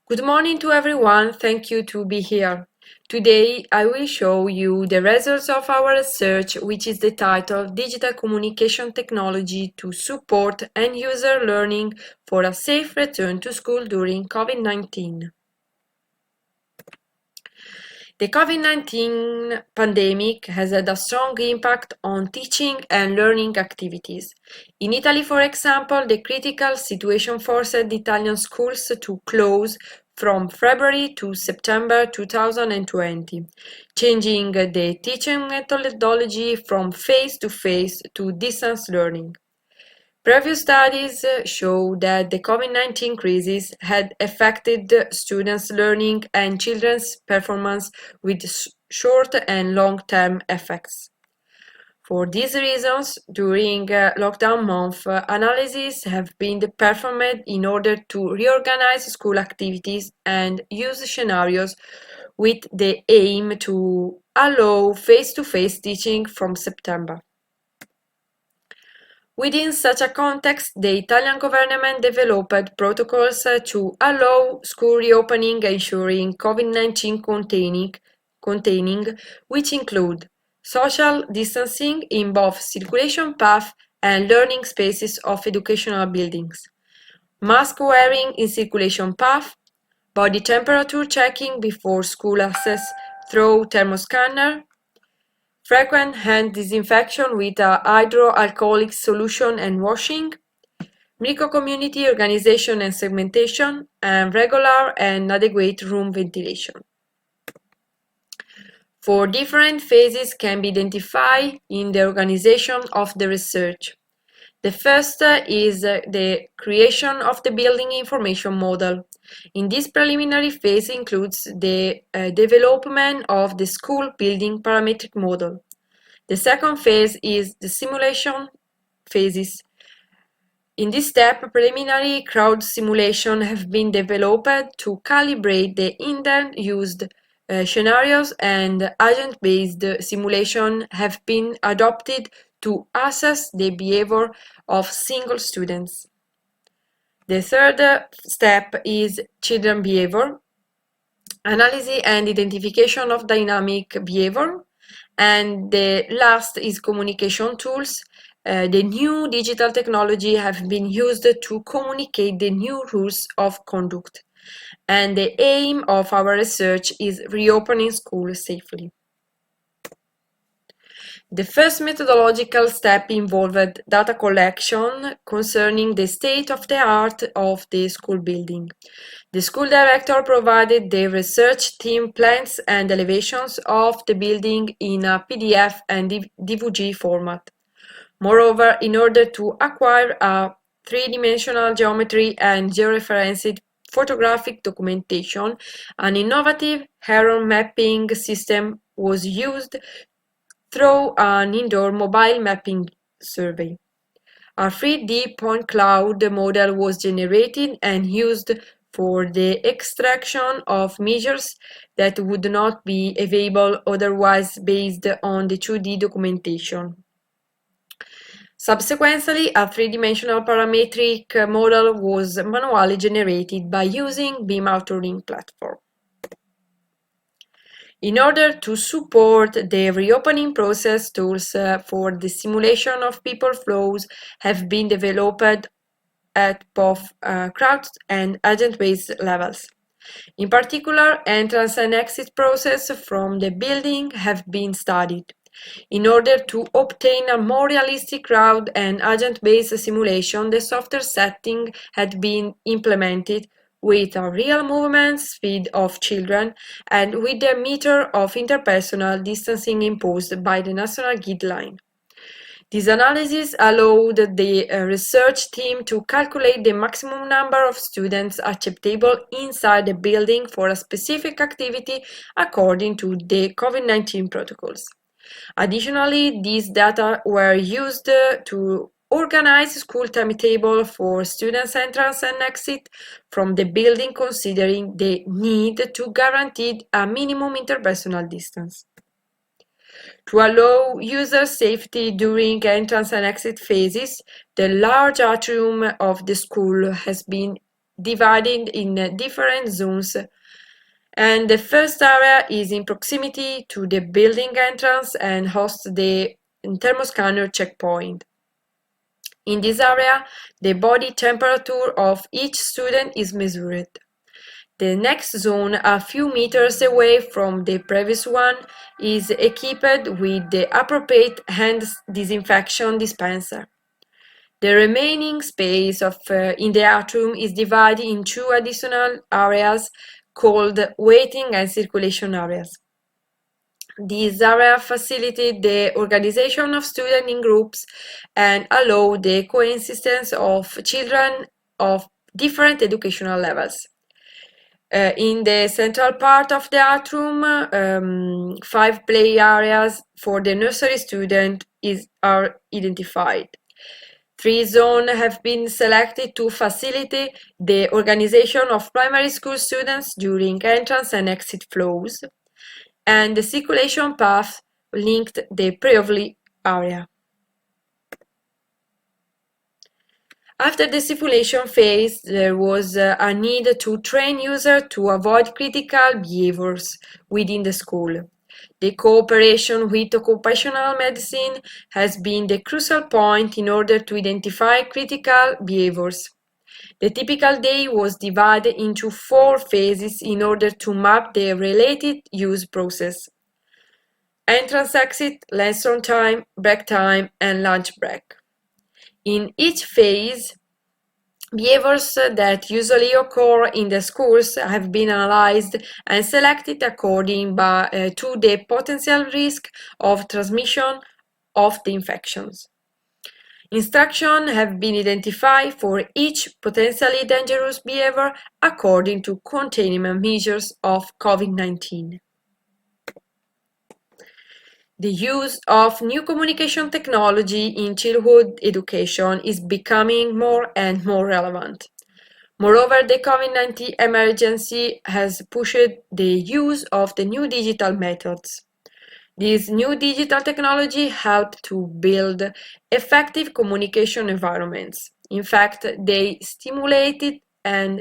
Good morning to everyone, thank you to be here. Today I will show you the results of our research, which is the title Digital Communication Technology to Support End-User Learning for a Safe Return to School during COVID-19. The COVID-19 pandemic has had a strong impact on teaching and learning activities. In Italy, for example, the critical situation forced Italian schools to close from February to September 2020, changing the teaching methodology from face-to-face to distance learning. Previous studies show that the COVID-19 crisis had affected students' learning and children's performance with short and long-term effects. For these reasons, during lockdown month, analyses have been performed in order to reorganize school activities and use scenarios with the aim to allow face-to-face teaching from September. Within such a context, the Italian government developed protocols to allow school reopening ensuring COVID-19 containing, which include social distancing in both circulation paths and learning spaces of educational buildings, mask wearing in circulation path, body temperature checking before school access through thermoscanner, frequent hand disinfection with a hydroalcoholic solution and washing, micro-community organization and segmentation, and regular and adequate room ventilation. 4 different phases can be identified in the organization of the research. The first is the creation of the building information model. In this preliminary phase includes the development of the school building parametric model. The second phase is the simulation phases. In this step, preliminary crowd simulations have been developed to calibrate the intent used scenarios, and agent-based simulation have been adopted to assess the behavior of single students. The third step is children behavior, analysis and identification of dynamic behavior, and the last is communication tools. The new digital technology have been used to communicate the new rules of conduct, and the aim of our research is reopening schools safely. The first methodological step involved data collection concerning the state of the art of the school building. The school director provided the research team plans and elevations of the building in a PDF and DVG format. Moreover, in order to acquire a three-dimensional geometry and georeferenced photographic documentation, an innovative error mapping system was used through an indoor mobile mapping survey. A 3D point cloud model was generated and used for the extraction of measures that would not be available otherwise based on the 2D documentation. Subsequently, a three-dimensional parametric model was manually generated by using Beam Authoring platform. In order to support the reopening process, tools for the simulation of people flows have been developed at both crowd and agent-based levels. In particular, entrance and exit process from the building have been studied. In order to obtain a more realistic crowd and agent-based simulation, the software setting had been implemented with a real movement speed of children and with the meter of interpersonal distancing imposed by the national guideline. This analysis allowed the research team to calculate the maximum number of students acceptable inside the building for a specific activity according to the COVID-19 protocols. Additionally, these data were used to organize school timetable for students' entrance and exit from the building, considering the need to guarantee a minimum interpersonal distance. To allow user safety during entrance and exit phases, the large atrium of the school has been divided in different zones, and the first area is in proximity to the building entrance and hosts the thermoscanner checkpoint. In this area, the body temperature of each student is measured. The next zone, a few meters away from the previous one, is equipped with the appropriate hand disinfection dispenser. The remaining space in the atrium is divided in two additional areas called waiting and circulation areas. These areas facilitate the organization of students in groups and allow the coexistence of children of different educational levels. In the central part of the atrium, 5 play areas for the nursery student are identified. 3 zones have been selected to facilitate the organization of primary school students during entrance and exit flows, and the circulation path linked the pre-ovally area. After the simulation phase, there was a need to train users to avoid critical behaviors within the school. The cooperation with occupational medicine has been the crucial point in order to identify critical behaviors. The typical day was divided into 4 phases in order to map the related use process: entrance exit, lesson time, break time, and lunch break. In each phase, behaviors that usually occur in the schools have been analyzed and selected according to the potential risk of transmission of the infections. Instructions have been identified for each potentially dangerous behavior according to containment measures of COVID-19. The use of new communication technology in childhood education is becoming more and more relevant. Moreover, the COVID-19 emergency has pushed the use of the new digital methods. These new digital technology help to build effective communication environments. In fact, they stimulated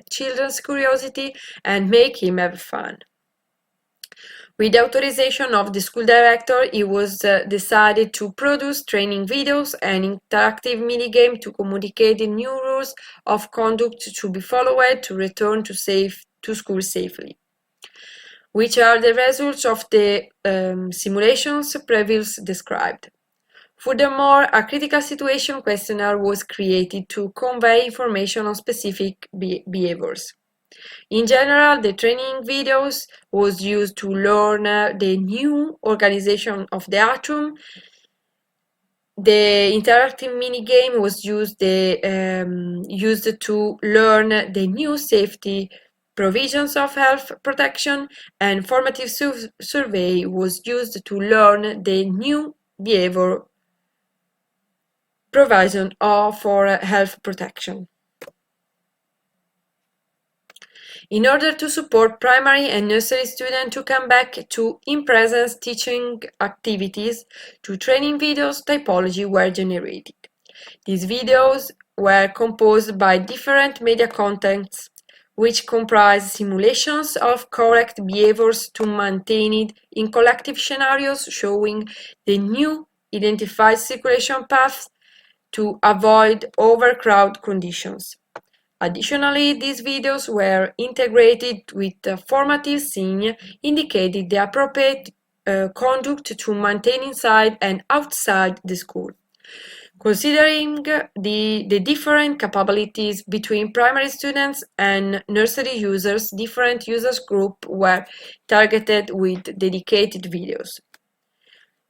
children's curiosity and make him have fun. With the authorization of the school director, it was decided to produce training videos and interactive minigame to communicate the new rules of conduct to be followed to return to school safely, which are the results of the simulations previously described. Furthermore, a critical situation questionnaire was created to convey information on specific behaviors. In general, the training videos was used to learn the new organization of the atrium. The interactive minigame was used to learn the new safety provisions of health protection, and formative survey was used to learn the new behavior provision for health protection. In order to support primary and nursery students to come back to in-presence teaching activities, 2 training videos typology were generated. These videos were composed by different media contents, which comprise simulations of correct behaviors to maintain it in collective scenarios showing the new identified circulation paths to avoid overcrowd conditions. Additionally, these videos were integrated with a formative scene indicating the appropriate conduct to maintain inside and outside the school. Considering the different capabilities between primary students and nursery users, different users groups were targeted with dedicated videos.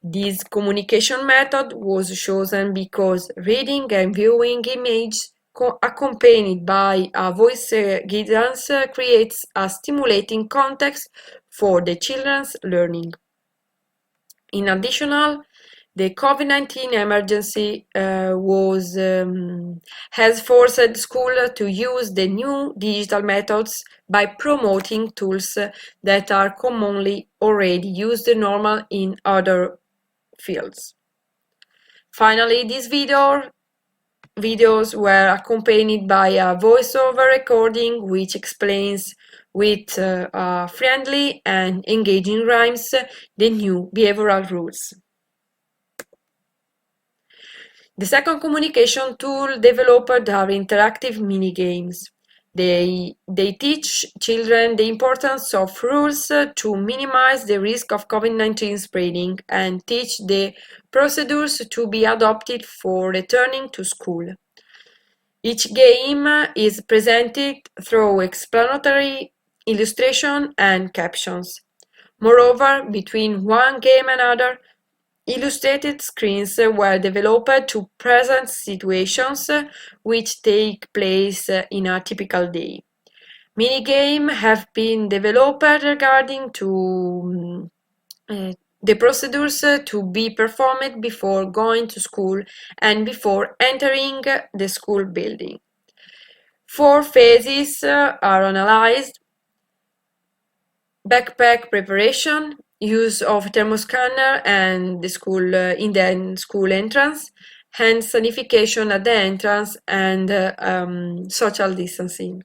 This communication method was chosen because reading and viewing images accompanied by a voice guidance creates a stimulating context for the children's learning. In addition, the COVID-19 emergency has forced schools to use the new digital methods by promoting tools that are commonly already used normal in other fields. Finally, this video videos were accompanied by a voiceover recording which explains with friendly and engaging rhymes the new behavioral rules. The second communication tool developed are interactive mini-games. They teach children the importance of rules to minimize the risk of COVID-19 spreading and teach the procedures to be adopted for returning to school. Each game is presented through explanatory illustration and captions. Moreover, between one game and another, illustrated screens were developed to present situations which take place in a typical day. Minigames have been developed regarding to the procedures to be performed before going to school and before entering the school building. 4 phases are analyzed: backpack preparation, use of thermoscanner and the school in the school entrance, hand sanification at the entrance, and social distancing.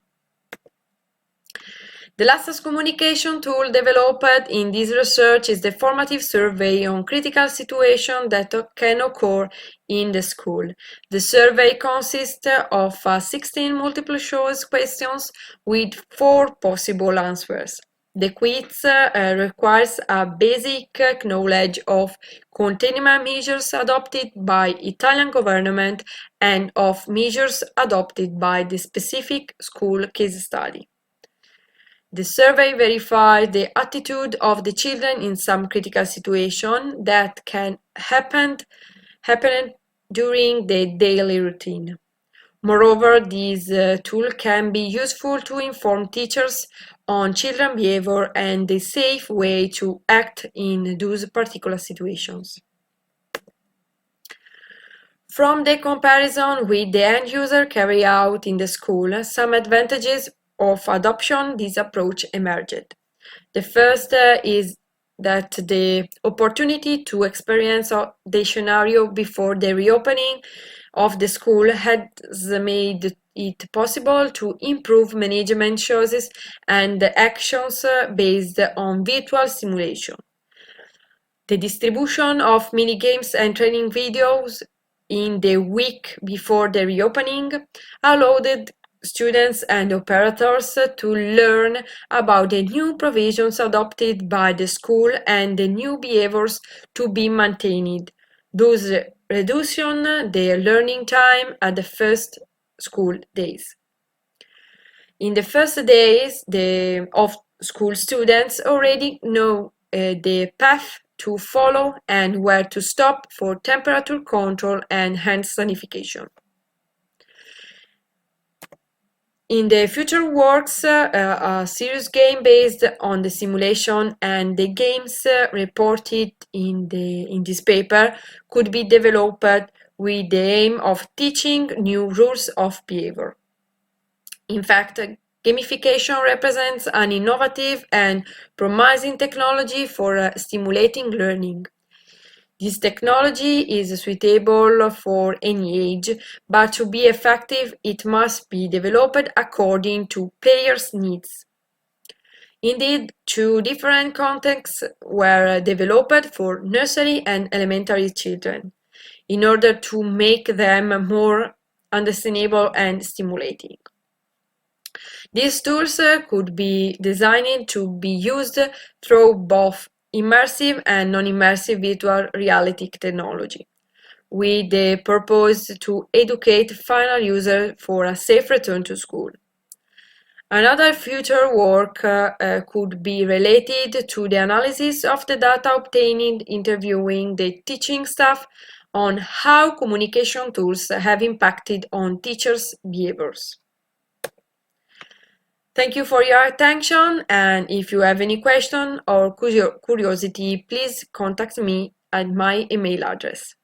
The last communication tool developed in this research is the Formative Survey on critical situations that can occur in the school. The survey consists of 16 multiple choice questions with 4 possible answers. The quiz requires a basic knowledge of containment measures adopted by Italian government and of measures adopted by the specific school case study. The survey verified the attitude of the children in some critical situation that can happen during the daily routine. Moreover, this tool can be useful to inform teachers on children's behavior and the safe way to act in those particular situations. From the comparison with the end user carried out in the school, some advantages of adoption this approach emerged. The first is that the opportunity to experience the scenario before the reopening of the school has made it possible to improve management choices and actions based on virtual simulation. The distribution of minigames and training videos in the week before the reopening allowed students and operators to learn about the new provisions adopted by the school and the new behaviors to be maintained, thus reducing their learning time at the first school days. In the first days of school, students already know the path to follow and where to stop for temperature control and hand sanification. In the future works, a serious game based on the simulation and the games reported in this paper could be developed with the aim of teaching new rules of behavior. In fact, gamification represents an innovative and promising technology for stimulating learning. This technology is suitable for any age, but to be effective, it must be developed according to players' needs. Indeed, 2 different contexts were developed for nursery and elementary children, in order to make them more understandable and stimulating. These tools could be designed to be used through both immersive and non-immersive virtual reality technology, with the purpose to educate final users for a safe return to school. Another future work could be related to the analysis of the data obtained interviewing the teaching staff on how communication tools have impacted on teachers' behaviors. Thank you for your attention, and if you have any question or curiosity, please contact me at my email address.